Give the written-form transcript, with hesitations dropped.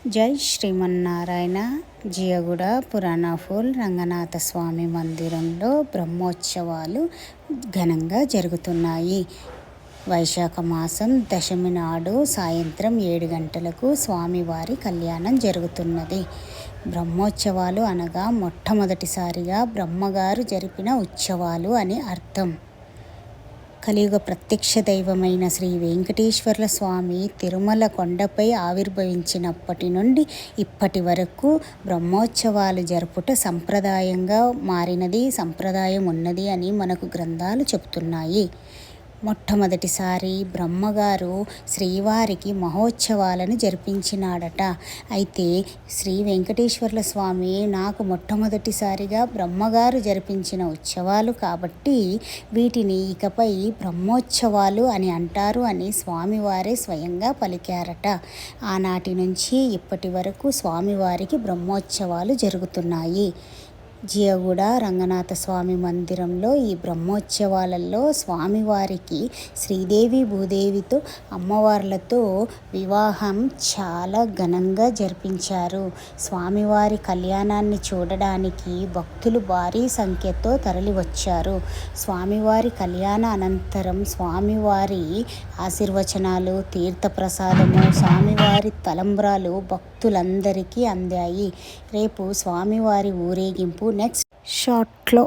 జై శ్రీమన్నారాయణ. జియగూడ పురాణాఫూల్ రంగనాథ స్వామి మందిరంలో బ్రహ్మోత్సవాలు ఘనంగా జరుగుతున్నాయి. వైశాఖ మాసం దశమి నాడు సాయంత్రం 7 గంటలకు స్వామివారి కళ్యాణం జరుగుతున్నది. బ్రహ్మోత్సవాలు అనగా మొట్టమొదటిసారిగా బ్రహ్మగారు జరిపిన ఉత్సవాలు అని అర్థం. కలియుగ ప్రత్యక్ష దైవమైన శ్రీ వెంకటేశ్వర్ల స్వామి తిరుమల కొండపై ఆవిర్భవించినప్పటి నుండి ఇప్పటి వరకు బ్రహ్మోత్సవాలు జరుపుట సంప్రదాయంగా మారినది, సంప్రదాయం ఉన్నది అని మనకు గ్రంథాలు చెబుతున్నాయి. మొట్టమొదటిసారి బ్రహ్మగారు శ్రీవారికి మహోత్సవాలను జరిపించినాడట. అయితే శ్రీ వెంకటేశ్వర్ల స్వామి నాకు మొట్టమొదటిసారిగా బ్రహ్మగారు జరిపించిన ఉత్సవాలు కాబట్టి వీటిని ఇకపై బ్రహ్మోత్సవాలు అని అంటారు అని స్వామివారే స్వయంగా పలికారట. ఆనాటి నుంచి ఇప్పటి వరకు స్వామివారికి బ్రహ్మోత్సవాలు జరుగుతున్నాయి. జియగూడ రంగనాథ స్వామి మందిరంలో ఈ బ్రహ్మోత్సవాలలో స్వామివారికి శ్రీదేవి భూదేవితో అమ్మవార్లతో వివాహం చాలా ఘనంగా జరిపించారు. స్వామివారి కళ్యాణాన్ని చూడడానికి భక్తులు భారీ సంఖ్యతో తరలివచ్చారు. స్వామివారి కళ్యాణ అనంతరం స్వామివారి ఆశీర్వచనాలు, తీర్థప్రసాదము, స్వామివారి తలంబ్రాలు భక్తులందరికీ అందాయి. రేపు స్వామివారి ఊరేగింపు నెక్స్ట్ షాట్లో